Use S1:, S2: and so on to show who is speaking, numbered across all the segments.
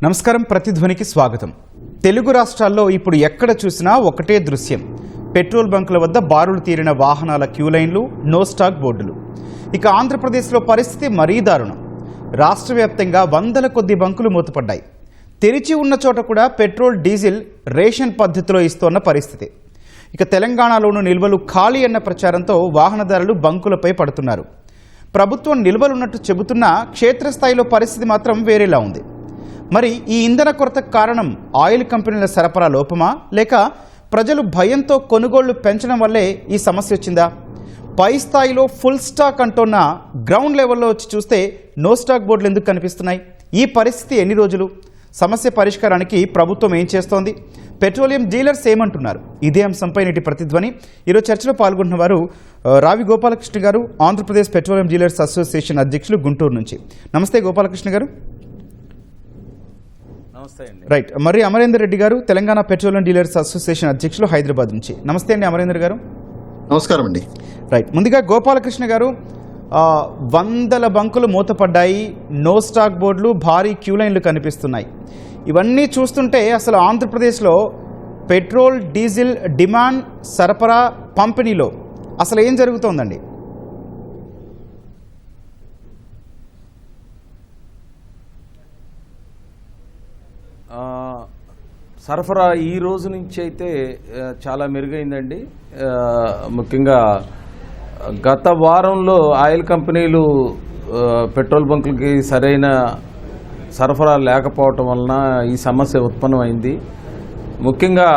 S1: నమస్కారం, ప్రతిధ్వనికి స్వాగతం. తెలుగు రాష్ట్రాల్లో ఇప్పుడు ఎక్కడ చూసినా ఒకటే దృశ్యం. పెట్రోల్ బంకుల వద్ద బారులు తీరిన వాహనాల క్యూ లైన్లు, నో స్టాక్ బోర్డులు. ఇక ఆంధ్రప్రదేశ్లో పరిస్థితి మరీ దారుణం. రాష్ట్ర వ్యాప్తంగా వందల కొద్ది బంకులు మూతపడ్డాయి. తెరిచి ఉన్న చోట కూడా పెట్రోల్, డీజిల్ రేషన్ పద్ధతిలో ఇస్తోన్న పరిస్థితి. ఇక తెలంగాణలోనూ నిల్వలు ఖాళీ అన్న ప్రచారంతో వాహనదారులు బంకులపై పడుతున్నారు. ప్రభుత్వం నిల్వలున్నట్టు చెబుతున్నా క్షేత్రస్థాయిలో పరిస్థితి మాత్రం వేరేలా ఉంది. మరి ఈ ఇంధన కొరతకు కారణం ఆయిల్ కంపెనీల సరఫరా లోపమా, లేక ప్రజలు భయంతో కొనుగోళ్లు పెంచడం వల్లే ఈ సమస్య వచ్చిందా? పై స్థాయిలో ఫుల్ స్టాక్ అంటున్న గ్రౌండ్ లెవెల్లో వచ్చి చూస్తే నో స్టాక్ బోర్డులు ఎందుకు కనిపిస్తున్నాయి? ఈ పరిస్థితి ఎన్ని రోజులు? సమస్య పరిష్కారానికి ప్రభుత్వం ఏం చేస్తోంది? పెట్రోలియం డీలర్స్ ఏమంటున్నారు? ఇదే అంశంపై నేటి ప్రతిధ్వని. ఈరోజు చర్చలో పాల్గొంటున్న వారు రావి గోపాలకృష్ణ గారు, ఆంధ్రప్రదేశ్ పెట్రోలియం డీలర్స్ అసోసియేషన్ అధ్యక్షులు, గుంటూరు నుంచి. నమస్తే గోపాలకృష్ణ గారు. రైట్. మరి అమరేందర్ రెడ్డి గారు, తెలంగాణ పెట్రోలియం డీలర్స్ అసోసియేషన్ అధ్యక్షులు, హైదరాబాద్ నుంచి. నమస్తే అండి అమరేందర్ గారు.
S2: నమస్కారం అండి.
S1: రైట్. ముందుగా గోపాలకృష్ణ గారు, వందల బంకులు మూతపడ్డాయి, నో స్టాక్ బోర్డులు, భారీ క్యూ లైన్లు కనిపిస్తున్నాయి. ఇవన్నీ చూస్తుంటే అసలు ఆంధ్రప్రదేశ్లో పెట్రోల్, డీజిల్ డిమాండ్, సరఫరా, పంపిణీలో అసలు ఏం జరుగుతోందండి?
S3: సరఫరా ఈ రోజు నుంచి అయితే చాలా మెరుగైందండి. ముఖ్యంగా గత వారంలో ఆయిల్ కంపెనీలు పెట్రోల్ బంకులకి సరైన సరఫరా లేకపోవటం వలన ఈ సమస్య ఉత్పన్నమైంది. ముఖ్యంగా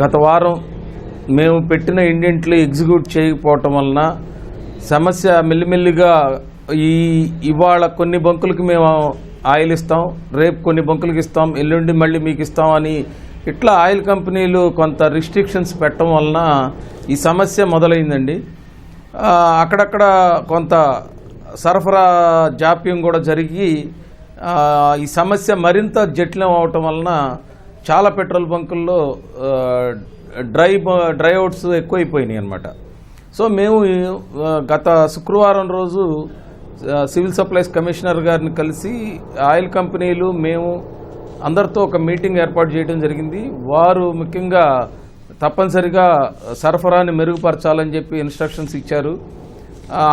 S3: గత వారం మేము పెట్టిన ఇండెంట్లు ఎగ్జిక్యూట్ చేయకపోవటం వలన సమస్య మెల్లిమెల్లిగా ఇవాళ కొన్ని బంకులకి మేము ఆయిల్ ఇస్తాం, రేపు కొన్ని బంకులకి ఇస్తాం, ఎల్లుండి మళ్ళీ మీకు ఇస్తాం అని ఇట్లా ఆయిల్ కంపెనీలు కొంత రిస్ట్రిక్షన్స్ పెట్టడం వలన ఈ సమస్య మొదలైందండి. అక్కడక్కడ కొంత సరఫరా జాప్యం కూడా జరిగి ఈ సమస్య మరింత జటిలం అవటం వలన చాలా పెట్రోల్ బంకుల్లో డ్రై అవుట్స్ ఎక్కువైపోయినాయి అన్నమాట. సో మేము గత శుక్రవారం రోజు సివిల్ సప్లైస్ కమిషనర్ గారిని కలిసి ఆయిల్ కంపెనీలు మేము అందరితో ఒక మీటింగ్ ఏర్పాటు చేయడం జరిగింది. వారు ముఖ్యంగా తప్పనిసరిగా సరఫరాని మెరుగుపరచాలని చెప్పి ఇన్స్ట్రక్షన్స్ ఇచ్చారు.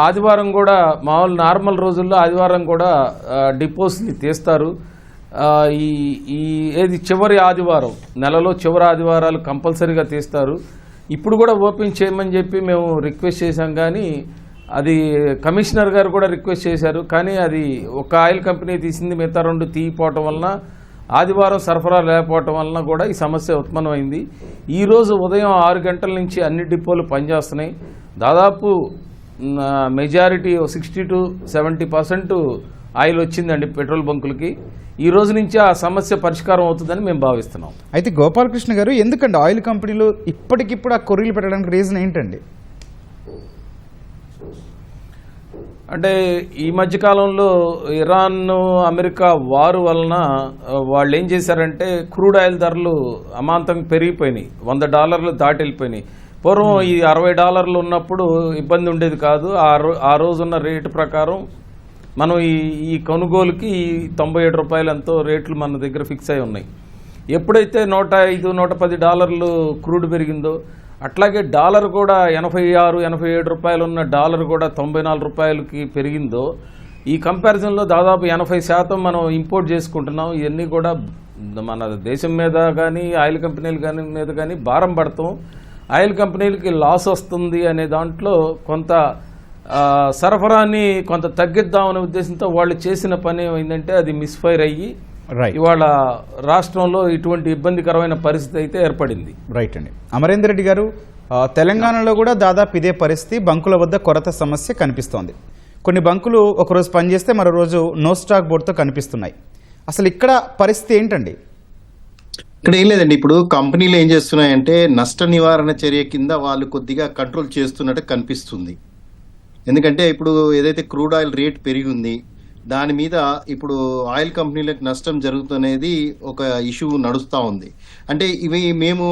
S3: ఆదివారం కూడా మామూలు నార్మల్ రోజుల్లో ఆదివారం కూడా డిపోస్ని తీస్తారు. ఏది చివరి ఆదివారం, నెలలో చివరి ఆదివారాలు కంపల్సరీగా తీస్తారు. ఇప్పుడు కూడా ఓపెన్ చేయమని చెప్పి మేము రిక్వెస్ట్ చేశాం, కానీ అది కమిషనర్ గారు కూడా రిక్వెస్ట్ చేశారు. కానీ అది ఒక ఆయిల్ కంపెనీ తీసింది, మిగతా రెండు తీయపోవటం వలన ఆదివారం సరఫరా లేకపోవటం వలన కూడా ఈ సమస్య ఉత్పన్నమైంది. ఈరోజు ఉదయం 6 గంటల నుంచి అన్ని డిపోలు పనిచేస్తున్నాయి. దాదాపు మెజారిటీ 60 to 70% ఆయిల్ వచ్చిందండి పెట్రోల్ బంకులకి. ఈ రోజు నుంచి ఆ సమస్య పరిష్కారం అవుతుందని మేము భావిస్తున్నాం.
S1: అయితే గోపాలకృష్ణ గారు, ఎందుకండి ఆయిల్ కంపెనీలు ఇప్పటికిప్పుడు ఆ కొర్రీలు పెట్టడానికి రీజన్ ఏంటండి?
S3: అంటే ఈ మధ్యకాలంలో ఇరాన్, అమెరికా వారు వలన వాళ్ళు ఏం చేశారంటే క్రూడ్ ఆయిల్ ధరలు అమాంతంగా పెరిగిపోయినాయి, $100 దాటి వెళ్ళిపోయినాయి. పూర్వం ఈ $60 ఉన్నప్పుడు ఇబ్బంది ఉండేది కాదు. ఆ రోజున్న రేటు ప్రకారం మనం ఈ కొనుగోలుకి $97 ఎంతో రేట్లు మన దగ్గర ఫిక్స్ అయి ఉన్నాయి. ఎప్పుడైతే $105-110 క్రూడ్ పెరిగిందో, అట్లాగే డాలర్ కూడా $86-87 ఉన్న డాలర్ కూడా $94 పెరిగిందో, ఈ కంపారిజన్లో దాదాపు 80% మనం ఇంపోర్ట్ చేసుకుంటున్నాం. ఇవన్నీ కూడా మన దేశం మీద కానీ ఆయిల్ కంపెనీల మీద కానీ భారం పడతాం. ఆయిల్ కంపెనీలకి లాస్ వస్తుంది అనే దాంట్లో కొంత సరఫరాని కొంత తగ్గిద్దామనే ఉద్దేశంతో వాళ్ళు చేసిన పని ఏమైందంటే అది మిస్ఫైర్ అయ్యి ఇవాళ రాష్ట్రంలో ఇటువంటి ఇబ్బందికరమైన పరిస్థితి అయితే ఏర్పడింది.
S1: రైట్ అండి. అమరేందర్ రెడ్డి గారు, తెలంగాణలో కూడా దాదాపు ఇదే పరిస్థితి, బంకుల వద్ద కొరత సమస్య కనిపిస్తోంది. కొన్ని బంకులు ఒకరోజు పనిచేస్తే మరో రోజు నో స్టాక్ బోర్డుతో కనిపిస్తున్నాయి. అసలు ఇక్కడ పరిస్థితి ఏంటండి?
S2: ఇక్కడ ఏం లేదండి. ఇప్పుడు కంపెనీలు ఏం చేస్తున్నాయంటే నష్ట నివారణ చర్య కింద వాళ్ళు కొద్దిగా కంట్రోల్ చేస్తున్నట్టు కనిపిస్తుంది. ఎందుకంటే ఇప్పుడు ఏదైతే క్రూడ్ ఆయిల్ రేట్ పెరిగి ఉంది, దాని మీద ఇప్పుడు ఆయిల్ కంపెనీలకు నష్టం జరుగుతున్నది ఒక ఇష్యూ నడుస్తూ ఉంది. అంటే ఇవి మేము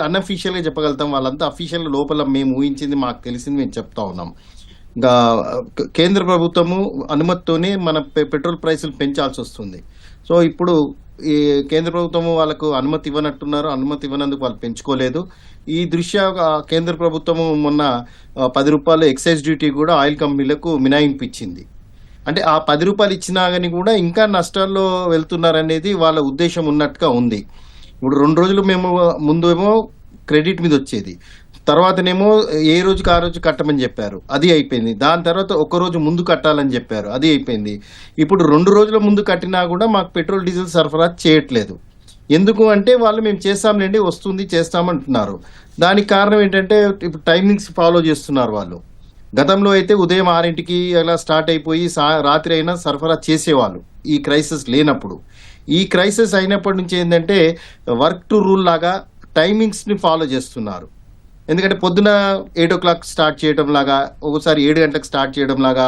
S2: అన్అఫీషియల్గా చెప్పగలుగుతాం. వాళ్ళంతా అఫీషియల్ లోపల మేము ఊహించింది, మాకు తెలిసింది మేము చెప్తా ఉన్నాం. కేంద్ర ప్రభుత్వము అనుమతితోనే మన పెట్రోల్ ప్రైసులు పెంచాల్సి వస్తుంది. సో ఇప్పుడు ఈ కేంద్ర ప్రభుత్వం వాళ్ళకు అనుమతి ఇవ్వనందుకు వాళ్ళు పెంచుకోలేదు. ఈ దృష్ట్యా కేంద్ర ప్రభుత్వం మొన్న 10 రూపాయలు ఎక్సైజ్ డ్యూటీ కూడా ఆయిల్ కంపెనీలకు మినహాయింపు ఇచ్చింది. అంటే ఆ 10 రూపాయలు ఇచ్చినా కానీ కూడా ఇంకా నష్టాల్లో వెళ్తున్నారనేది వాళ్ళ ఉద్దేశం ఉన్నట్టుగా ఉంది. ఇప్పుడు 2 రోజులు మేము ముందు ఏమో క్రెడిట్ మీద వచ్చేది, తర్వాతనేమో ఏ రోజుకి ఆ రోజు కట్టమని చెప్పారు, అది అయిపోయింది. దాని తర్వాత 1 రోజు ముందు కట్టాలని చెప్పారు, అది అయిపోయింది. ఇప్పుడు 2 రోజుల ముందు కట్టినా కూడా మాకు పెట్రోల్ డీజిల్ సరఫరా చేయట్లేదు. ఎందుకు అంటే వాళ్ళు మేము చేస్తాంలేండి, వస్తుంది చేస్తామంటున్నారు. దానికి కారణం ఏంటంటే ఇప్పుడు టైమింగ్స్ ఫాలో చేస్తున్నారు వాళ్ళు. గతంలో అయితే ఉదయం 6ంటికి అలా స్టార్ట్ అయిపోయి రాత్రి అయినా సరఫరా చేసేవాళ్ళు ఈ క్రైసిస్ లేనప్పుడు. ఈ క్రైసిస్ అయినప్పటి నుంచి ఏంటంటే వర్క్ టు రూల్ లాగా టైమింగ్స్ని ఫాలో చేస్తున్నారు. ఎందుకంటే పొద్దున 8 o'clock స్టార్ట్ చేయడం లాగా, ఒకసారి 7 గంటలకు స్టార్ట్ చేయడం లాగా,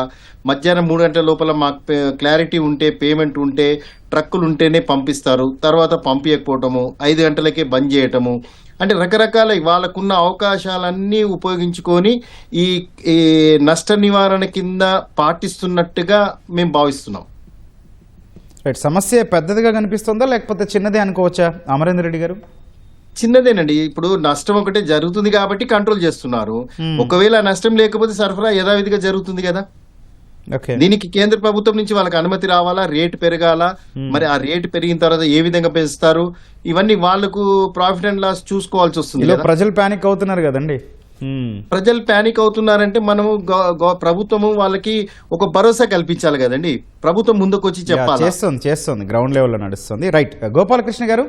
S2: మధ్యాహ్నం 3 గంటల లోపల మాకు క్లారిటీ ఉంటే, పేమెంట్ ఉంటే, ట్రక్కులు ఉంటేనే పంపిస్తారు. తర్వాత పంపించకపోవటము, 5 గంటలకే బంద్ చేయటము, అంటే రకరకాల వాళ్ళకున్న అవకాశాలన్నీ ఉపయోగించుకొని ఈ నష్ట నివారణ కింద పాటిస్తున్నట్టుగా మేము భావిస్తున్నాం.
S1: రైట్, సమస్య పెద్దదిగా కనిపిస్తుందా లేకపోతే చిన్నదే అనుకోవచ్చా అమరేందర్ రెడ్డి గారు?
S2: చిన్నదేనండి. ఇప్పుడు నష్టం ఒకటే జరుగుతుంది కాబట్టి కంట్రోల్ చేస్తున్నారు. ఒకవేళ నష్టం లేకపోతే సరఫరా యథావిధిగా జరుగుతుంది కదా.
S1: ఓకే,
S2: దీనికి కేంద్ర ప్రభుత్వం నుంచి వాళ్ళకి అనుమతి రావాలా, రేటు పెరగాల, మరి ఆ రేటు పెరిగిన తర్వాత ఏ విధంగా పెంచుతారు, ఇవన్నీ వాళ్ళకు ప్రాఫిట్ అండ్ లాస్ చూసుకోవాల్సి వస్తుంది కదా.
S1: ప్రజలు పానిక్ అవుతున్నారు కదండి.
S2: ప్రజలు పానిక్ అవుతున్నారంటే మనము ప్రభుత్వము వాళ్ళకి ఒక భరోసా కల్పించాలి కదండి. ప్రభుత్వం ముందుకు వచ్చి చెప్పాలి.
S1: చేస్తుంది గ్రౌండ్ లెవెల్లో నడుస్తుంది. రైట్, గోపాలకృష్ణ గారు,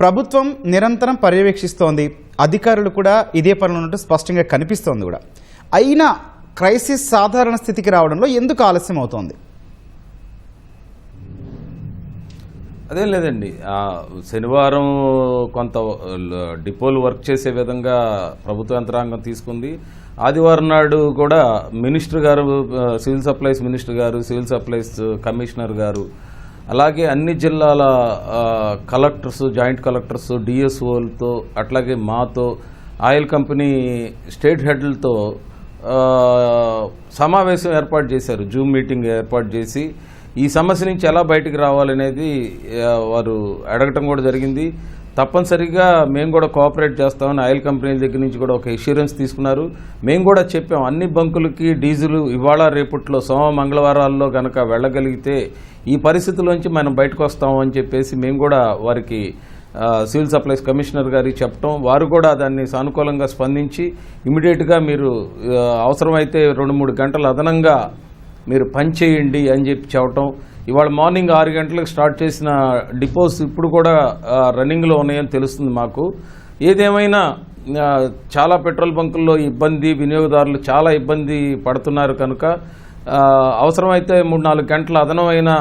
S1: ప్రభుత్వం నిరంతరం పర్యవేక్షిస్తోంది, అధికారులు కూడా ఇదే పనులు ఉన్నట్టు స్పష్టంగా కనిపిస్తోంది కూడా. అయినా క్రైసిస్ సాధారణ స్థితికి రావడంలో ఎందుకు ఆలస్యం అవుతోంది?
S3: అదేం లేదండి, శనివారం కొంత డిపోలు వర్క్ చేసే విధంగా ప్రభుత్వ యంత్రాంగం తీసుకుంది. ఆదివారం నాడు కూడా మినిస్టర్ గారు, సివిల్ సప్లైస్ మినిస్టర్ గారు, సివిల్ సప్లైస్ కమిషనర్ గారు, అలాగే అన్ని జిల్లాల కలెక్టర్స్, జాయింట్ కలెక్టర్స్, డిఎస్ఓలతో, అట్లాగే మాతో, ఆయిల్ కంపెనీ స్టేట్ హెడ్లతో సమావేశం ఏర్పాటు చేశారు. జూమ్ మీటింగ్ ఏర్పాటు చేసి ఈ సమస్య నుంచి ఎలా బయటికి రావాలనేది వారు అడగటం కూడా జరిగింది. తప్పనిసరిగా మేము కూడా కోఆపరేట్ చేస్తామని ఆయిల్ కంపెనీల దగ్గర నుంచి కూడా ఒక ఇష్యూరెన్స్ తీసుకున్నారు. మేము కూడా చెప్పాం, అన్ని బంకులకి డీజిల్ ఇవాళ రేపట్లో మంగళవారాల్లో కనుక వెళ్ళగలిగితే ఈ పరిస్థితుల్లోంచి మనం బయటకు వస్తాం అని చెప్పేసి మేము కూడా వారికి సివిల్ సప్లైస్ కమిషనర్ గారికి చెప్పటం, వారు కూడా దాన్ని సానుకూలంగా స్పందించి ఇమీడియట్గా మీరు అవసరమైతే 2-3 గంటలు అదనంగా మీరు పని చేయండి అని చెప్పి చెప్పటం. ఇవాళ మార్నింగ్ 6 గంటలకు స్టార్ట్ చేసిన డిపోస్ ఇప్పుడు కూడా రన్నింగ్లో ఉన్నాయని తెలుస్తుంది మాకు. ఏదేమైనా చాలా పెట్రోల్ బంకుల్లో ఇబ్బంది, వినియోగదారులు చాలా ఇబ్బంది పడుతున్నారు కనుక అవసరమైతే 3-4 గంటల అదనమైన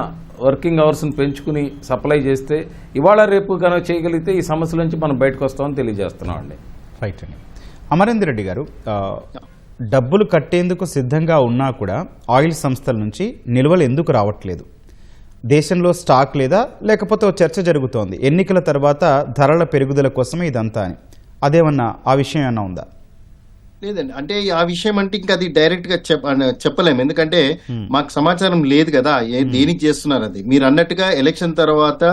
S3: వర్కింగ్ అవర్స్ని పెంచుకుని సప్లై చేస్తే ఇవాళ రేపు కనుక చేయగలిగితే ఈ సమస్యల నుంచి మనం బయటకు వస్తామని తెలియజేస్తున్నాం అండి.
S1: రైట్ అండి. అమరేందర్ రెడ్డి గారు, డబ్బులు కట్టేందుకు సిద్ధంగా ఉన్నా కూడా ఆయిల్ సంస్థల నుంచి నిల్వలు ఎందుకు రావట్లేదు? దేశంలో స్టాక్ లేదా లేకపోతే చర్చ జరుగుతోంది ఎన్నికల తర్వాత ధరల పెరుగుదల కోసమే ఇదంతా అని, అదేమన్నా ఆ విషయం ఏమన్నా ఉందా?
S2: లేదండి, అంటే ఆ విషయం అంటే ఇంకా అది డైరెక్ట్ గా చెప్పలేము. ఎందుకంటే మాకు సమాచారం లేదు కదా దేనికి చేస్తున్నారు అది. మీరు అన్నట్టుగా ఎలక్షన్ తర్వాత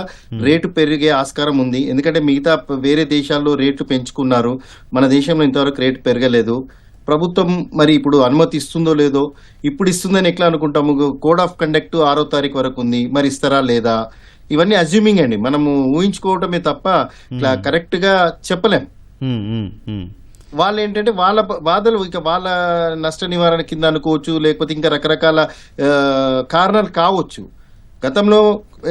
S2: రేటు పెరిగే ఆస్కారం ఉంది. ఎందుకంటే మిగతా వేరే దేశాల్లో రేట్లు పెంచుకున్నారు, మన దేశంలో ఇంతవరకు రేటు పెరగలేదు. ప్రభుత్వం మరి ఇప్పుడు అనుమతి ఇస్తుందో లేదో, ఇప్పుడు ఇస్తుందని ఎట్లా అనుకుంటాము? కోడ్ ఆఫ్ కండక్ట్ 6వ తారీఖు వరకు ఉంది, మరి ఇస్తారా లేదా? ఇవన్నీ అజ్యూమింగ్ అండి, మనము ఊహించుకోవటమే తప్ప కరెక్ట్ గా చెప్పలేం. వాళ్ళు ఏంటంటే వాళ్ళ బాధలు ఇక వాళ్ళ నష్ట నివారణ కింద అనుకోవచ్చు, లేకపోతే ఇంకా రకరకాల కారణాలు కావచ్చు. గతంలో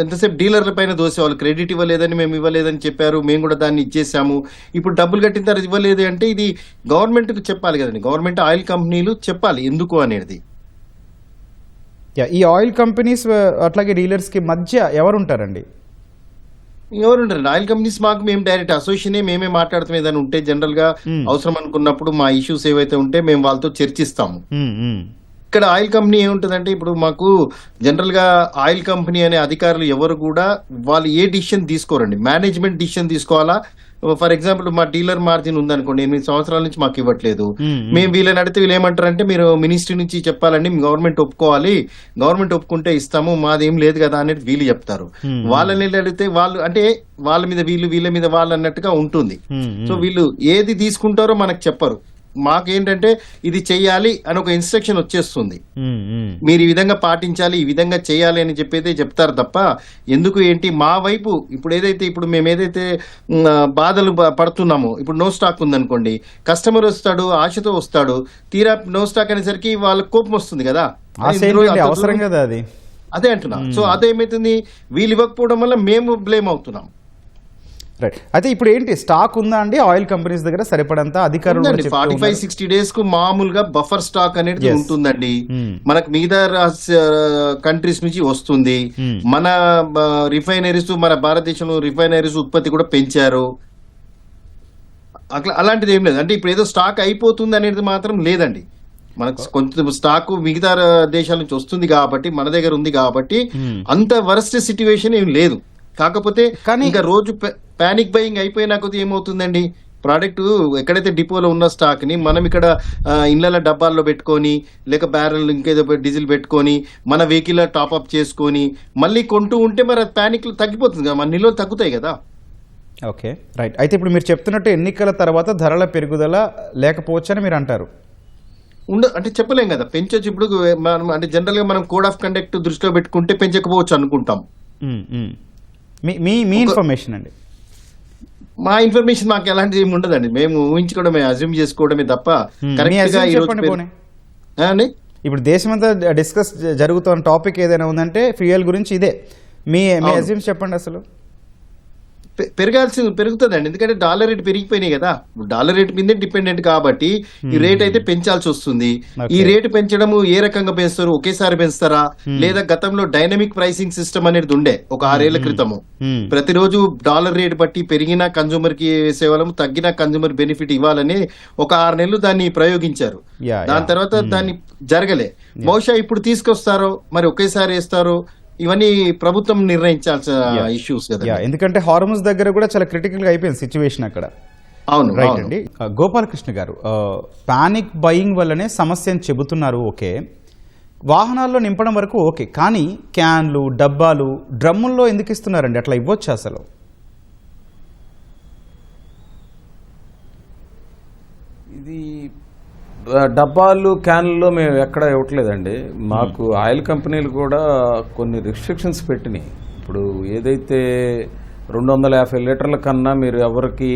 S2: ఎంతసేపు డీలర్ల పైన దోసేవాళ్ళు, క్రెడిట్ ఇవ్వలేదని, మేము ఇవ్వలేదని చెప్పారు, మేము కూడా దాన్ని ఇచ్చేసాము. ఇప్పుడు డబ్బులు కట్టిన తర్వాత ఇవ్వలేదు అంటే ఇది గవర్నమెంట్కి చెప్పాలి కదండి. గవర్నమెంట్ ఆయిల్ కంపెనీలు చెప్పాలి ఎందుకు అనేది.
S1: ఈ ఆయిల్ కంపెనీస్ అట్లాగే డీలర్స్కి మధ్య ఎవరు ఉంటారండి?
S2: ఎవరుంటారండి? ఆయిల్ కంపెనీస్ మాకు మేము డైరెక్ట్ అసోసియేషనే మేమే మాట్లాడుతాం. ఏదైనా ఉంటే జనరల్ గా అవసరం అనుకున్నప్పుడు మా ఇష్యూస్ ఏవైతే ఉంటే మేము వాళ్ళతో చర్చిస్తాము. ఇక్కడ ఆయిల్ కంపెనీ ఏముంటుందంటే ఇప్పుడు మాకు జనరల్ గా ఆయిల్ కంపెనీ అనే అధికారులు ఎవరు కూడా వాళ్ళు ఏ డిసిషన్ తీసుకోరండి, మేనేజ్మెంట్ డిసిషన్ తీసుకోవాలా. ఫర్ ఎగ్జాంపుల్ మా డీలర్ మార్జిన్ ఉందనుకోండి, 8 సంవత్సరాల నుంచి మాకు ఇవ్వట్లేదు, మేము వీళ్ళని అడిగితే వీళ్ళు ఏమంటారంటే మీరు మినిస్ట్రీ నుంచి చెప్పాలండి, గవర్నమెంట్ ఒప్పుకోవాలి, గవర్నమెంట్ ఒప్పుకుంటే ఇస్తాము, మాదేం లేదు కదా అనేది వీళ్ళు చెప్తారు. వాళ్ళని అడిగితే వాళ్ళు అంటే వాళ్ళ మీద వీళ్ళు, వీళ్ళ మీద వాళ్ళు అన్నట్టుగా ఉంటుంది. సో వీళ్ళు ఏది తీసుకుంటారో మనకు చెప్పరు. మాకేంటంటే ఇది చెయ్యాలి అని ఒక ఇన్స్ట్రక్షన్ వచ్చేస్తుంది, మీరు ఈ విధంగా పాటించాలి, ఈ విధంగా చేయాలి అని చెప్పేదే చెప్తారు తప్ప ఎందుకు ఏంటి మా వైపు ఇప్పుడు మేము ఏదైతే బాధలు పడుతున్నామో, ఇప్పుడు నో స్టాక్ ఉందనుకోండి, కస్టమర్ వస్తాడు ఆశతో వస్తాడు, తీరా నో స్టాక్ అనేసరికి వాళ్ళకి కోపం వస్తుంది కదా,
S1: అవసరం కదా అది.
S2: అదే అంటున్నా. సో అదేమైతుంది, వీళ్ళు ఇవ్వకపోవడం వల్ల మేము బ్లేమ్ అవుతున్నాం.
S1: రైట్. అయితే ఇప్పుడు ఏంటి స్టాక్ ఉందా అండి ఆయిల్ కంపెనీస్ దగ్గర సరిపడంత? అధికారులు
S2: 45-60 days కు మామూలుగా బఫర్ స్టాక్ అనేది ఉంటుందండి. మనకు మిగతా కంట్రీస్ నుంచి వస్తుంది. మన రిఫైనరీస్, మన భారతదేశంలో రిఫైనరీస్ ఉత్పత్తి కూడా పెంచారు. అలాంటిది ఏం లేదు. అంటే ఇప్పుడు ఏదో స్టాక్ అయిపోతుంది అనేది మాత్రం లేదండి. మనకు కొంచెం స్టాక్ మిగతా దేశాల నుంచి వస్తుంది కాబట్టి, మన దగ్గర ఉంది కాబట్టి అంత వరస్ట్ సిచ్యువేషన్ ఏం లేదు. కాకపోతే ఇంకా రోజు పానిక్ బయింగ్ అయిపోయినా కొద్ది ఏమవుతుందండి, ప్రోడక్ట్ ఎక్కడైతే డిపోలో ఉన్న స్టాక్ ని మనం ఇక్కడ ఇళ్ళ డబ్బాల్లో పెట్టుకొని, లేక బ్యారెల్ ఇంకేదో డీజిల్ పెట్టుకొని, మన వెహికల్ టాప్అప్ చేసుకొని మళ్ళీ కొంటూ ఉంటే మరి పానిక్ తగ్గిపోతుంది కదా, మన నిల్వలు తగ్గుతాయి కదా.
S1: Okay, right. అయితే ఇప్పుడు మీరు చెప్తున్నట్టు ఎన్నికల తర్వాత ధరల పెరుగుదల లేకపోవచ్చని మీరు అంటారు?
S2: అంటే చెప్పలేం కదా, పెంచొచ్చు. ఇప్పుడు మనం అంటే జనరల్ గా మనం కోడ్ ఆఫ్ కండక్ట్ దృష్టిలో పెట్టుకుంటే పెంచకపోవచ్చు అనుకుంటాం.
S1: మీ ఇన్ఫర్మేషన్ అండి?
S2: మా ఇన్ఫర్మేషన్ మాకు ఎలాంటిది ఏమి ఉండదండి, మేము ఊహించుకోవడమే, అజ్యూమ్ చేసుకోవడమే తప్ప కరెక్ట్ గా
S1: ఇప్పుడు దేశమంతా డిస్కస్ జరుగుతున్న టాపిక్ ఏదైనా ఉందంటే ఫ్యూయల్ గురించి ఇదే. మీ అజ్యూమ్స్ చెప్పండి. అసలు
S2: పెరుగుతుందండి, ఎందుకంటే డాలర్ రేట్ పెరిగిపోయినాయి కదా, డాలర్ రేట్ మీదే డిపెండెంట్ కాబట్టి ఈ రేట్ అయితే పెంచాల్సి వస్తుంది. ఈ రేటు పెంచడము ఏ రకంగా పెంచుతారు, ఒకేసారి పెంచుతారా, లేదా గతంలో డైనమిక్ ప్రైసింగ్ సిస్టమ్ అనేది ఉండే ఒక 6 ఏళ్ల క్రితము, ప్రతిరోజు డాలర్ రేట్ బట్టి పెరిగిన కన్జ్యూమర్ కి సేవలం, తగ్గిన కన్జ్యూమర్ బెనిఫిట్ ఇవ్వాలని ఒక 6 నెలలు దాన్ని ప్రయోగించారు. దాని తర్వాత దాన్ని జరగలే. బహుశా ఇప్పుడు తీసుకొస్తారో మరి ఒకేసారి వేస్తారో, ఇవన్నీ ప్రభుత్వం నిర్ణయించాల్సిన ఇష్యూస్ కదా.
S1: ఎందుకంటే హార్మోన్స్ దగ్గర కూడా చాలా క్రిటికల్ గా అయిపోయింది సిచ్యువేషన్ అక్కడ.
S2: అవును,
S1: రైట్ అండి. గోపాలకృష్ణ గారు, పానిక్ బయింగ్ వల్లనే సమస్య అని చెబుతున్నారు. ఓకే, వాహనాల్లో నింపడం వరకు ఓకే, కానీ క్యాన్లు, డబ్బాలు, డ్రమ్ముల్లో ఎందుకు ఇస్తున్నారండి? అట్లా ఇవ్వచ్చు అసలు?
S3: ఇది డబ్బాలు, క్యాన్లలో మేము ఎక్కడ ఇవ్వట్లేదండి. మాకు ఆయిల్ కంపెనీలు కూడా కొన్ని రిస్ట్రిక్షన్స్ పెట్టినాయి. ఇప్పుడు ఏదైతే 250 లీటర్ల కన్నా మీరు ఎవరికి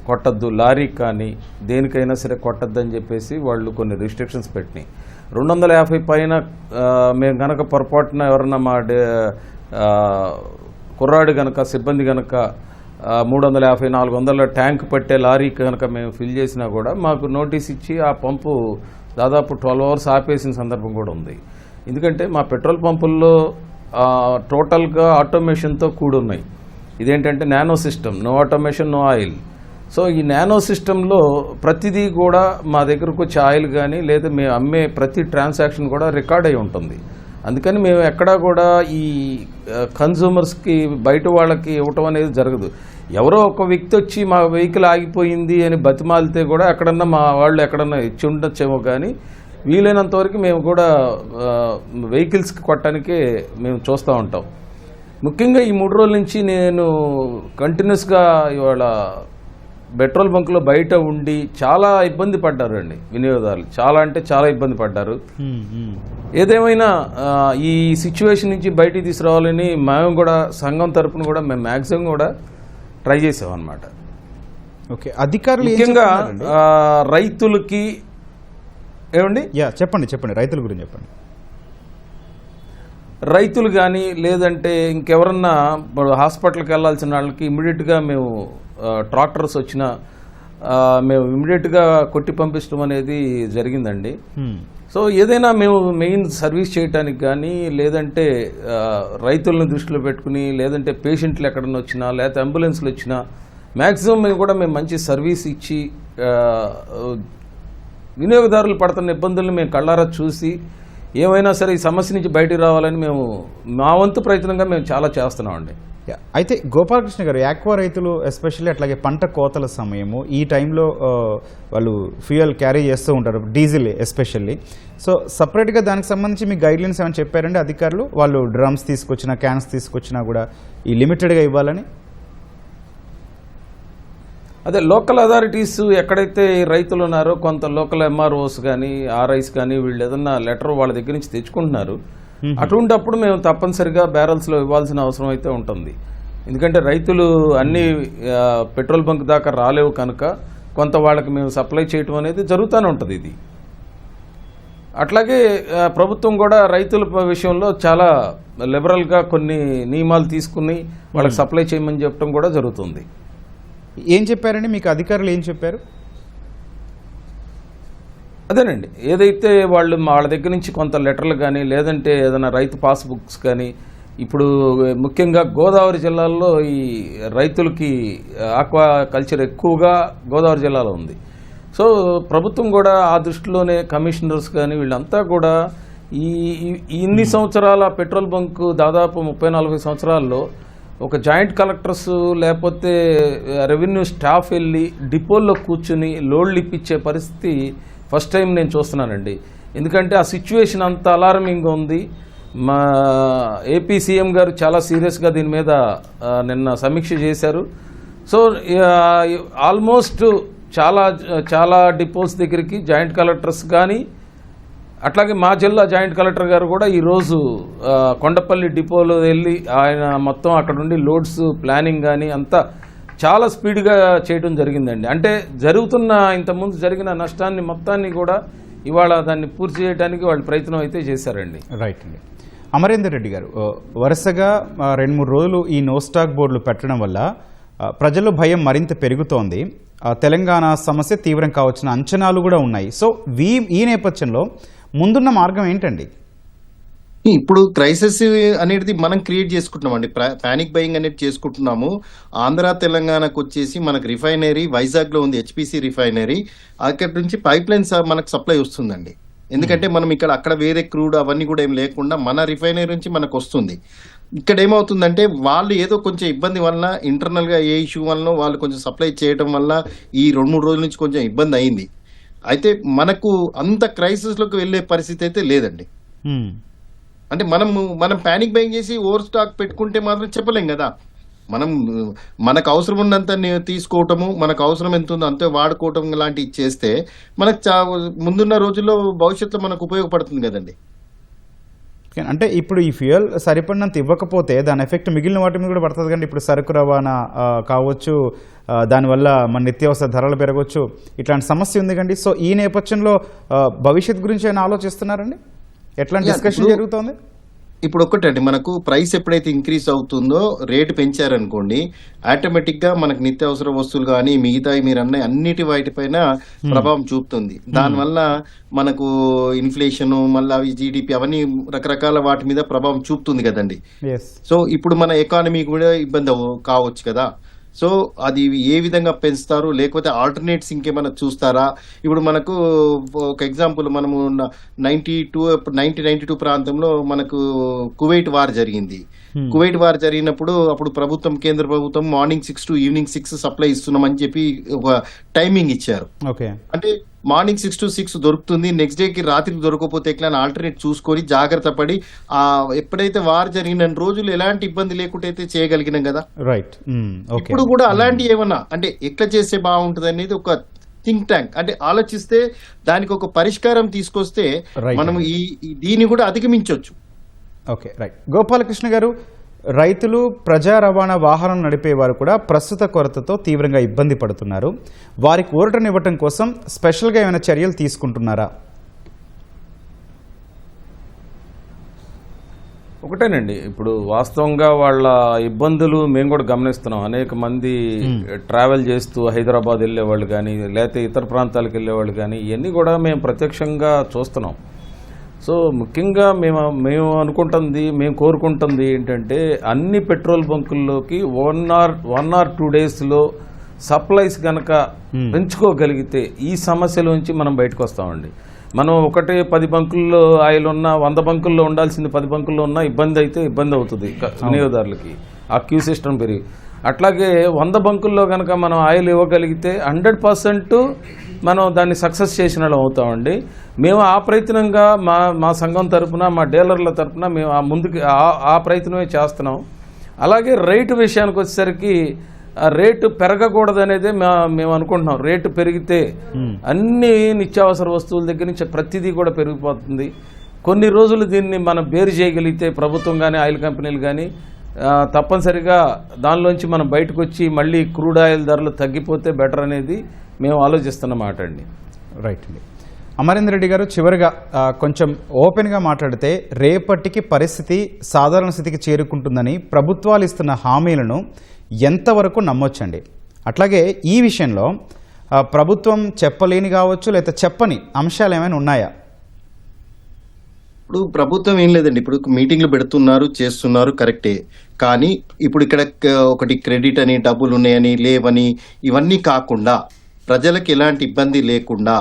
S3: కొట్టద్దు, లారీకి కానీ దేనికైనా సరే కొట్టద్దు అని చెప్పేసి వాళ్ళు కొన్ని రిస్ట్రిక్షన్స్ పెట్టినాయి. 250 పైన మేము గనక పొరపాటున ఎవరన్నా మా కుర్రాడు గనక, సిబ్బంది గనక 350-400 ట్యాంక్ పట్టే లారీ కనుక మేము ఫిల్ చేసినా కూడా మాకు నోటీస్ ఇచ్చి ఆ పంపు దాదాపు 12 hours ఆపేసిన సందర్భం కూడా ఉంది. ఎందుకంటే మా పెట్రోల్ పంపుల్లో టోటల్గా ఆటోమేషన్తో కూడున్నాయి. ఇదేంటంటే nano system, no automation no oil. So ఈ నానో సిస్టంలో ప్రతిదీ కూడా మా దగ్గరకు వచ్చే ఆయిల్ కానీ లేదా మేము అమ్మే ప్రతి ట్రాన్సాక్షన్ కూడా రికార్డ్ అయి ఉంటుంది. అందుకని మేము ఎక్కడా కూడా ఈ కన్జ్యూమర్స్కి బయట వాళ్ళకి ఇవ్వటం అనేది జరగదు. ఎవరో ఒక వ్యక్తి వచ్చి మా వెహికల్ ఆగిపోయింది అని బతిమాలితే కూడా ఎక్కడన్నా మా వాళ్ళు ఎక్కడన్నా ఇచ్చి ఉండొచ్చేమో, కానీ వీలైనంత వరకు మేము కూడా వెహికల్స్కి కొట్టడానికే మేము చూస్తూ ఉంటాం. ముఖ్యంగా ఈ 3 రోజుల నుంచి నేను కంటిన్యూస్గా ఇవాళ పెట్రోల్ బంక్లో బయట ఉండి చాలా ఇబ్బంది పడ్డారు అండి వినియోగదారులు. చాలా అంటే చాలా ఇబ్బంది పడ్డారు. ఏదేమైనా ఈ సిచ్యువేషన్ నుంచి బయటికి తీసుకురావాలని మేము కూడా సంఘం తరపున కూడా మేము మ్యాక్సిమం కూడా ట్రై చేసామన్నమాట.
S1: ఓకే, అధికారులు
S3: ముఖ్యంగా రైతులకి ఏమండి
S1: చెప్పండి రైతుల గురించి చెప్పండి.
S3: రైతులు కానీ లేదంటే ఇంకెవరన్నా హాస్పిటల్కి వెళ్ళాల్సిన వాళ్ళకి ఇమ్మీడియట్గా మేము ట్రాక్టర్స్ వచ్చినా మేము ఇమ్మీడియట్గా కొట్టి పంపించడం అనేది జరిగిందండి. సో ఏదైనా మేము మెయిన్ సర్వీస్ చేయడానికి కానీ లేదంటే రైతులను దృష్టిలో పెట్టుకుని లేదంటే పేషెంట్లు ఎక్కడన్నా వచ్చినా లేకపోతే అంబులెన్స్లు వచ్చినా మ్యాక్సిమం మేము మంచి సర్వీస్ ఇచ్చి వినియోగదారులు పడుతున్న ఇబ్బందులను మేము కళ్ళారా చూసి ఏమైనా సరే ఈ సమస్య నుంచి బయటికి రావాలని మేము మా వంతు ప్రయత్నంగా మేము చాలా చేస్తున్నామండి.
S1: అయితే గోపాలకృష్ణ గారు, యాక్వా రైతులు ఎస్పెషల్లీ అట్లాగే పంట కోతల సమయము ఈ టైంలో వాళ్ళు ఫ్యూయల్ క్యారీ చేస్తూ ఉంటారు, డీజిల్ ఎస్పెషల్లీ. సో సపరేట్గా దానికి సంబంధించి మీ గైడ్లైన్స్ ఏమైనా చెప్పారండి అధికారులు? వాళ్ళు డ్రమ్స్ తీసుకొచ్చినా క్యాన్స్ తీసుకొచ్చినా కూడా ఈ లిమిటెడ్గా ఇవ్వాలని?
S3: అదే లోకల్ అథారిటీస్ ఎక్కడైతే రైతులు ఉన్నారో కొంత లోకల్ ఎంఆర్ఓస్ కానీ ఆర్ఐస్ కానీ వీళ్ళు ఏదన్నా లెటర్ వాళ్ళ దగ్గర నుంచి తెచ్చుకుంటున్నారు. అటువంటప్పుడు మేము తప్పనిసరిగా బ్యారల్స్లో ఇవ్వాల్సిన అవసరం అయితే ఉంటుంది. ఎందుకంటే రైతులు అన్ని పెట్రోల్ బంక్ దాకా రాలేవు కనుక కొంత వాళ్ళకి మేము సప్లై చేయటం అనేది జరుగుతూనే ఉంటుంది. ఇది అట్లాగే ప్రభుత్వం కూడా రైతుల విషయంలో చాలా లిబరల్గా కొన్ని నియమాలు తీసుకుని వాళ్ళకి సప్లై చేయమని చెప్పడం కూడా జరుగుతుంది.
S1: ఏం చెప్పారండి మీకు అధికారులు, ఏం చెప్పారు?
S3: అదేనండి, ఏదైతే వాళ్ళు వాళ్ళ దగ్గర నుంచి కొంత లెటర్లు కానీ లేదంటే ఏదైనా రైతు పాస్బుక్స్ కానీ, ఇప్పుడు ముఖ్యంగా గోదావరి జిల్లాల్లో ఈ రైతులకి ఆక్వా కల్చర్ ఎక్కువగా గోదావరి జిల్లాలో ఉంది. సో ప్రభుత్వం కూడా ఆ దృష్టిలోనే కమిషనర్స్ కానీ వీళ్ళంతా కూడా ఇన్ని సంవత్సరాల పెట్రోల్ బంకు దాదాపు 30-40 సంవత్సరాల్లో ఒక జాయింట్ కలెక్టర్స్ లేకపోతే రెవెన్యూ స్టాఫ్ వెళ్ళి డిపోల్లో కూర్చుని లోడ్లు ఇప్పించే పరిస్థితి ఫస్ట్ టైం నేను చూస్తున్నానండి. ఎందుకంటే ఆ సిచ్యువేషన్ అంత అలారమింగ్గా ఉంది. మా ఏపీ సీఎం గారు చాలా సీరియస్గా దీని మీద నిన్న సమీక్ష చేశారు. సో ఆల్మోస్ట్ చాలా డిపోస్ దగ్గరికి జాయింట్ కలెక్టర్స్ కానీ అట్లాగే మా జిల్లా జాయింట్ కలెక్టర్ గారు కూడా ఈరోజు కొండపల్లి డిపోలో వెళ్ళి ఆయన మొత్తం అక్కడ ఉండి లోడ్స్ ప్లానింగ్ కానీ అంతా చాలా స్పీడ్గా చేయడం జరిగిందండి. అంటే ఇంతకుముందు జరిగిన నష్టాన్ని మొత్తాన్ని కూడా ఇవాళ దాన్ని పూర్తి చేయడానికి వాళ్ళు ప్రయత్నం అయితే చేశారండి.
S1: రైట్ అండి. అమరేందర్ రెడ్డి గారు, వరుసగా 2-3 రోజులు ఈ నో స్టాక్ బోర్డులు పెట్టడం వల్ల ప్రజల్లో భయం మరింత పెరుగుతోంది. తెలంగాణ సమస్య తీవ్రం కావచ్చిన అంచనాలు కూడా ఉన్నాయి. సో ఈ నేపథ్యంలో ముందున్న మార్గం ఏంటండి?
S2: ఇప్పుడు క్రైసిస్ అనేది మనం క్రియేట్ చేసుకుంటున్నాం అండి. పానిక్ బయింగ్ అనేది చేసుకుంటున్నాము. ఆంధ్ర తెలంగాణకు వచ్చేసి మనకు రిఫైనరీ వైజాగ్ లో ఉంది, హెచ్పిసి రిఫైనరీ. అక్కడి నుంచి పైప్ లైన్స్ మనకు సప్లై వస్తుందండి. ఎందుకంటే మనం అక్కడ వేరే క్రూడ్ అవన్నీ కూడా ఏం లేకుండా మన రిఫైనరీ నుంచి మనకు వస్తుంది. ఇక్కడ ఏమవుతుందంటే వాళ్ళు ఏదో కొంచెం ఇబ్బంది వల్ల ఇంటర్నల్ గా ఏ ఇష్యూ వల్ల వాళ్ళు కొంచెం సప్లై చేయడం వల్ల ఈ 2-3 రోజుల నుంచి కొంచెం ఇబ్బంది అయింది. అయితే మనకు అంత క్రైసిస్ లోకి వెళ్లే పరిస్థితి అయితే లేదండి. అంటే మనం పానిక్ బయింగ్ చేసి ఓవర్ స్టాక్ పెట్టుకుంటే మాత్రం చెప్పలేం కదా. మనకు అవసరం ఉన్నంత తీసుకోవటము, మనకు అవసరం ఎంత ఉందో అంతే వాడుకోవటం లాంటివి చేస్తే మనకు ముందున్న రోజుల్లో భవిష్యత్తులో మనకు ఉపయోగపడుతుంది కదండి.
S1: అంటే ఇప్పుడు ఈ ఫ్యూయల్ సరిపడినంత ఇవ్వకపోతే దాని ఎఫెక్ట్ మిగిలిన వాటి మీద కూడా పడుతుంది కండి. ఇప్పుడు సరుకు రవాణా కావచ్చు, దానివల్ల మన నిత్యావసర ధరలు పెరగవచ్చు, ఇట్లాంటి సమస్య ఉంది కండి. సో ఈ నేపథ్యంలో భవిష్యత్ గురించి ఏమైనా ఆలోచిస్తున్నారండి? ఎట్లాంటి డిస్కషన్ జరుగుతోంది?
S2: ఇప్పుడు ఒక్కటండి, మనకు ప్రైస్ ఎప్పుడైతే ఇంక్రీజ్ అవుతుందో రేటు పెంచారనుకోండి, ఆటోమేటిక్ గా మనకు నిత్యావసర వస్తువులు కానీ మిగతా మీరు అన్నిటి వాటిపైన ప్రభావం చూపుతుంది. దానివల్ల మనకు ఇన్ఫ్లేషన్ మళ్ళీ అవి జీడిపి అవన్నీ రకరకాల వాటి మీద ప్రభావం చూపుతుంది కదండి. సో ఇప్పుడు మన ఎకానమీ కూడా ఇబ్బంది కావచ్చు కదా. సో అది ఏ విధంగా పెంచుతారు, లేకపోతే ఆల్టర్నేట్స్ ఇంకేమైనా చూస్తారా? ఇప్పుడు మనకు ఒక ఎగ్జాంపుల్, మనము 1992 ప్రాంతంలో మనకు కువైట్ వార్ జరిగింది. కువైట్ వార్ జరిగినప్పుడు అప్పుడు కేంద్ర ప్రభుత్వం మార్నింగ్ 6 to ఈవినింగ్ 6 సప్లై ఇస్తున్నామని చెప్పి ఒక టైమింగ్ ఇచ్చారు. అంటే మార్నింగ్ 6 to 6 దొరుకుతుంది, నెక్స్ట్ డేకి రాత్రికి దొరకకపోతే ఎట్లా ఆల్టర్నేట్ చూసుకొని జాగ్రత్త పడి ఎప్పుడైతే వార్ జరిగిన రోజులు ఎలాంటి ఇబ్బంది లేకుండా అయితే చేయగలిగినాం కదా.
S1: రైట్.
S2: ఇప్పుడు కూడా అలాంటి ఏమన్నా అంటే ఎట్లా చేస్తే బాగుంటుంది అనేది ఒక థింక్ ట్యాంక్ అంటే ఆలోచిస్తే దానికి ఒక పరిష్కారం తీసుకొస్తే మనం దీన్ని కూడా అధిగమించవచ్చు.
S1: Okay, right. గోపాలకృష్ణ గారు, రైతులు ప్రజా రవాణా వాహనం నడిపేవారు కూడా ప్రస్తుత కొరతతో తీవ్రంగా ఇబ్బంది పడుతున్నారు. వారికి ఊరటనివ్వటం కోసం స్పెషల్గా ఏమైనా చర్యలు తీసుకుంటున్నారా?
S3: ఒకటేనండి, ఇప్పుడు వాస్తవంగా వాళ్ళ ఇబ్బందులు మేము కూడా గమనిస్తున్నాం. అనేక మంది ట్రావెల్ చేస్తూ హైదరాబాద్ వెళ్ళేవాళ్ళు కానీ లేకపోతే ఇతర ప్రాంతాలకు వెళ్ళేవాళ్ళు కానీ ఇవన్నీ కూడా మేము ప్రత్యక్షంగా చూస్తున్నాం. సో ముఖ్యంగా మేము కోరుకుంటుంది ఏంటంటే అన్ని పెట్రోల్ బంకుల్లోకి 1 or 2 daysలో సప్లైస్ కనుక పెంచుకోగలిగితే ఈ సమస్యల నుంచి మనం బయటకు వస్తామండి. మనం 10 బంకుల్లో ఆయిల్ ఉన్నా 100 బంకుల్లో ఉండాల్సింది 10 బంకుల్లో ఉన్నా ఇబ్బంది అవుతుంది వినియోగదారులకి, ఆ క్యూ సిస్టమ్ పెరిగి. అట్లాగే 100 బంకుల్లో కనుక మనం ఆయిల్ ఇవ్వగలిగితే 100% మనం దాన్ని సక్సెస్ చేసిన వాళ్ళం అవుతామండి. మేము ఆ ప్రయత్నంగా మా సంఘం తరపున, మా డీలర్ల తరపున మేము ఆ ప్రయత్నమే చేస్తున్నాం. అలాగే రేటు విషయానికి వచ్చేసరికి రేటు పెరగకూడదనేదే మేము అనుకుంటున్నాం. రేటు పెరిగితే అన్ని నిత్యావసర వస్తువుల దగ్గర నుంచి ప్రతిదీ కూడా పెరిగిపోతుంది. కొన్ని రోజులు దీన్ని మనం బేరు చేయగలిగితే ప్రభుత్వం కానీ ఆయిల్ కంపెనీలు కానీ తప్పనిసరిగా దానిలోంచి మనం బయటకు వచ్చి మళ్ళీ క్రూడ్ ఆయిల్ ధరలు తగ్గిపోతే బెటర్ అనేది మేము ఆలోచిస్తున్నమాట అండి.
S1: రైట్ అండి. అమరేందర్ రెడ్డి గారు, చివరిగా కొంచెం ఓపెన్గా మాట్లాడితే రేపటికి పరిస్థితి సాధారణ స్థితికి చేరుకుంటుందని ప్రభుత్వాలు ఇస్తున్న హామీలను ఎంతవరకు నమ్మొచ్చండి? అట్లాగే ఈ విషయంలో ప్రభుత్వం చెప్పలేని కావచ్చు లేదా చెప్పని అంశాలు ఏమైనా ఉన్నాయా?
S2: ఇప్పుడు ప్రభుత్వం ఏం లేదండి, ఇప్పుడు మీటింగ్లు పెడుతున్నారు, చేస్తున్నారు, కరెక్టే. కానీ ఇప్పుడు ఇక్కడ ఒకటి క్రెడిట్ అని, డబ్బులు ఉన్నాయని, లేవని, ఇవన్నీ కాకుండా ప్రజలకు ఎలాంటి ఇబ్బంది లేకుండా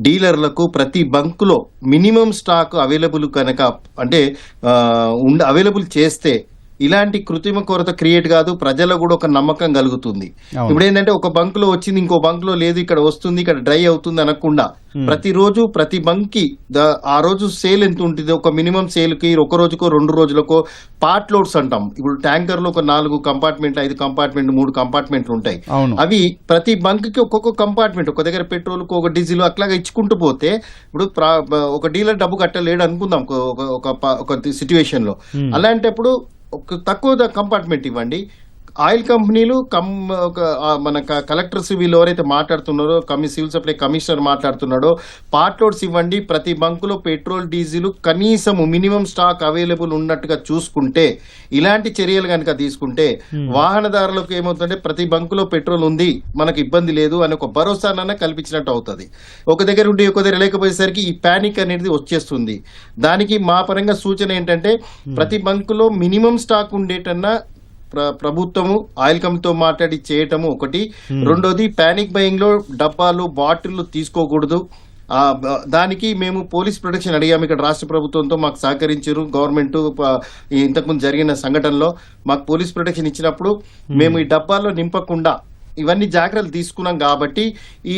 S2: డీలర్లకు ప్రతి బంకులో మినిమం స్టాక్ అవైలబుల్ కనుక అంటే అవైలబుల్ చేస్తే ఇలాంటి కృత్రిమ కొరత క్రియేట్ కాదు, ప్రజలకు కూడా ఒక నమ్మకం కలుగుతుంది. ఇప్పుడు ఏంటంటే ఒక బంకులో వచ్చింది, ఇంకో బంకులో లేదు, ఇక్కడ వస్తుంది, ఇక్కడ డ్రై అవుతుంది అనకుండా ప్రతిరోజు ప్రతి బంక్ ఆ రోజు సేల్ ఎంత ఉంటుంది, ఒక మినిమం సేల్ కి ఒక రోజుకో 2 రోజులకో పార్ట్ లోడ్స్ అంటాం. ఇప్పుడు ట్యాంకర్ లో ఒక 4 కంపార్ట్మెంట్, 5 కంపార్ట్మెంట్, 3 కంపార్ట్మెంట్లు ఉంటాయి. అవి ప్రతి బంక్ కి ఒక్కొక్క కంపార్ట్మెంట్, ఒక దగ్గర పెట్రోల్ కు ఒక డీజిల్ అట్లాగా ఇచ్చుకుంటూ పోతే ఇప్పుడు ఒక డీలర్ డబ్బు కట్టలేడు అనుకుందాం ఒక సిచ్యువేషన్ లో. అలాంటప్పుడు ఒక తక్కువ కంపార్ట్మెంట్ ఇవ్వండి. ఆయిల్ కంపెనీలు మన కలెక్టర్స్ వీళ్ళు ఎవరైతే మాట్లాడుతున్నారో, సివిల్ సప్లై కమిషనర్ మాట్లాడుతున్నాడో, పార్ట్ లోడ్స్ ఇవ్వండి. ప్రతి బంకులో పెట్రోల్, డీజిల్ కనీసం మినిమం స్టాక్ అవైలబుల్ ఉన్నట్టుగా చూసుకుంటే, ఇలాంటి చర్యలు కనుక తీసుకుంటే వాహనదారులకు ఏమవుతుందంటే ప్రతి బంకులో పెట్రోల్ ఉంది, మనకు ఇబ్బంది లేదు అని ఒక భరోసానన్నా కల్పించినట్టు అవుతుంది. ఒక దగ్గర ఉండి ఒక దగ్గర లేకపోయేసరికి ఈ ప్యానిక్ అనేది వచ్చేస్తుంది. దానికి మా పరంగా సూచన ఏంటంటే ప్రతి బంకులో మినిమం స్టాక్ ఉండేటన్నా ప్రభుత్వము ఆయిల్ కంపెనీతో మాట్లాడి చేయటము ఒకటి. రెండోది ప్యానిక్ బయింగ్ లో డబ్బాలు, బాటిళ్లు తీసుకోకూడదు. దానికి మేము పోలీస్ ప్రొటెక్షన్ అడిగాము. ఇక్కడ రాష్ట్ర ప్రభుత్వంతో మాకు సహకరించారు. గవర్నమెంట్ ఇంతకుముందు జరిగిన సంఘటనలో మాకు పోలీస్ ప్రొటెక్షన్ ఇచ్చినప్పుడు మేము ఈ డబ్బాల్లో నింపకుండా ఇవన్నీ జాగ్రత్తలు తీసుకున్నాం. కాబట్టి ఈ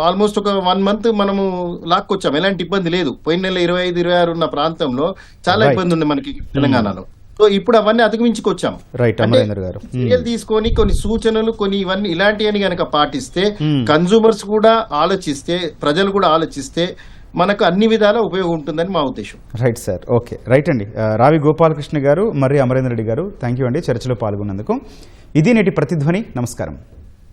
S2: ఆల్మోస్ట్ ఒక 1 month మనము లాక్కొచ్చాం, ఎలాంటి ఇబ్బంది లేదు. పోయిన నెల 25, 26 ఉన్న ప్రాంతంలో చాలా ఇబ్బంది ఉంది మనకి తెలంగాణలో. సో ఇప్పుడు అవన్నీ అధిగమించుకొచ్చాం. చర్యలు తీసుకొని కొన్ని సూచనలు, కొన్ని ఇవన్నీ ఇలాంటివన్నీ కనుక పాటిస్తే, కన్సూమర్స్ కూడా ఆలోచిస్తే, ప్రజలు కూడా ఆలోచిస్తే మనకు అన్ని విధాల ఉపయోగం ఉంటుందని మా ఉద్దేశం.
S1: రైట్ సార్, ఓకే, రైట్ అండి. రావి గోపాలకృష్ణ గారు, మరి అమరేందర్ రెడ్డి గారు, థ్యాంక్ యూ అండి చర్చలో పాల్గొన్నందుకు. ఇది నేటి ప్రతిధ్వని. నమస్కారం.